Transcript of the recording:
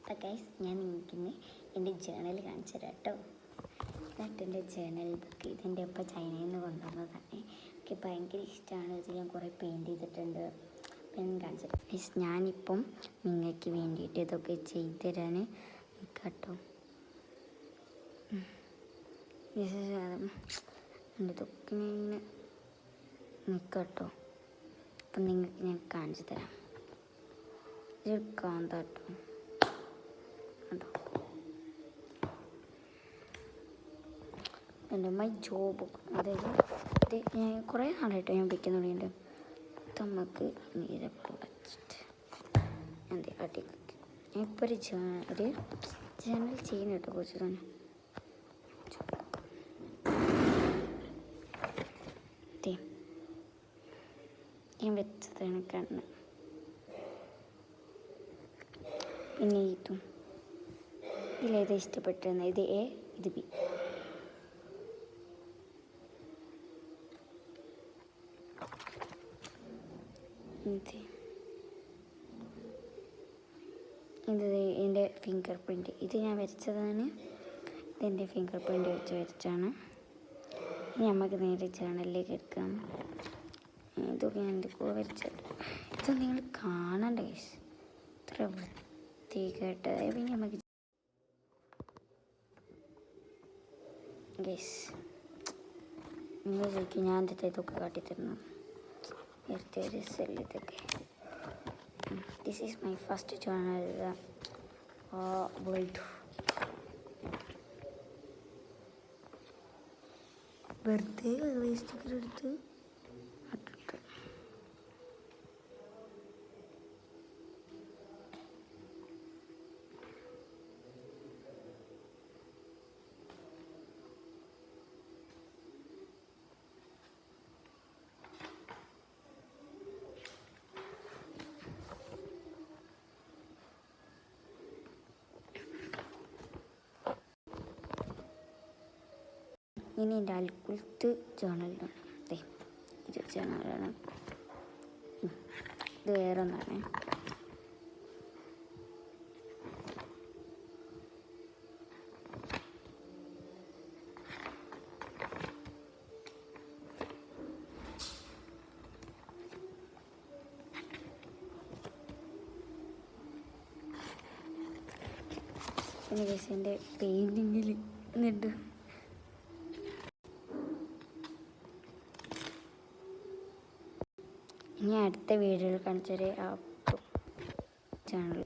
അപ്പോൾ ഗൈസ് ഞാൻ നിങ്ങൾക്കിന്ന് എൻ്റെ ജേണൽ കാണിച്ചു തരാം കേട്ടോ. എന്നിട്ട് എൻ്റെ ജേണൽ ബുക്ക് ഇതിൻ്റെ ഒപ്പം ചൈനയിൽ നിന്ന് കൊണ്ടുവന്നതാണ്. എനിക്ക് ഭയങ്കര ഇഷ്ടമാണ്. ഇത് ഞാൻ കുറേ പെയിൻറ്റ് ചെയ്തിട്ടുണ്ട്. അപ്പം ഞാൻ കാണിച്ചു തരാം ഗൈസ്. ഞാനിപ്പം നിങ്ങൾക്ക് വേണ്ടിയിട്ട് ഇതൊക്കെ ചെയ്തു തരാൻ കേട്ടോ. ഇതൊക്കെ ഇങ്ങനെ നിൽക്കട്ടോ. അപ്പം നിങ്ങൾക്ക് ഞാൻ കാണിച്ചു തരാം. ഇത് കാന്താട്ടോ എൻ്റെ മൈ ജോബ്. അതായത് ഇത് ഞാൻ കുറേ നാളായിട്ട് ഞാൻ വയ്ക്കാൻ തുടങ്ങിയിട്ടുണ്ട്. നമുക്ക് നീരൊക്കെ വച്ചിട്ട് എൻ്റെ അടിക്കൊക്കെ ഞാൻ ഇപ്പോൾ ഒരു ജേണൽ ചെയ്യുന്ന കേട്ടോ. കുറച്ച് തന്നെ ഞാൻ വെച്ചതാണ് കണ്ണ്. പിന്നെ ഇതും ഇതിലേത് ഇഷ്ടപ്പെട്ടിരുന്ന ഇത് എ, ഇത് ബി. ഇത് എൻ്റെ ഫിംഗർ പ്രിൻറ്റ്. ഇത് ഞാൻ വരച്ചതാണ്. ഇതെൻ്റെ ഫിംഗർ പ്രിൻറ്റ് വെച്ച് വരച്ചാണ്. ഇനി നമുക്ക് നേരെ ജേണലിലേക്ക് എടുക്കാം. ഇതൊക്കെ ഞാൻ എന്തൊക്കെ വരച്ചത്. ഇത് നിങ്ങൾ കാണണ്ട ഗൈസ്. ഇത്ര വൃത്തികേട്ട്. പിന്നെ നമുക്ക് ഗൈസ് നിങ്ങൾ ചോദിക്കും ഞാൻ എന്തൊക്കെ ഇതൊക്കെ കാട്ടിത്തരുന്നു. നേരത്തെ ഒരു സെല്ല് ഇതൊക്കെ. This is my first journal world. വെറുതെ വേസ്റ്റൊക്കെ എടുത്ത് നട്ടിട്ട് ഇനി എൻ്റെ അൽക്കുലത്ത് ജേണലാണ്. ഇത് ജേണലാണ്. ഇത് വേറെ ഒന്നാണ്. പിന്നെ എൻ്റെ പെയിൻറ്റിങ്ങിൽ എന്നിട്ട് ഇനി അടുത്ത വീഡിയോയിൽ കാണിച്ചൊരു ചാനൽ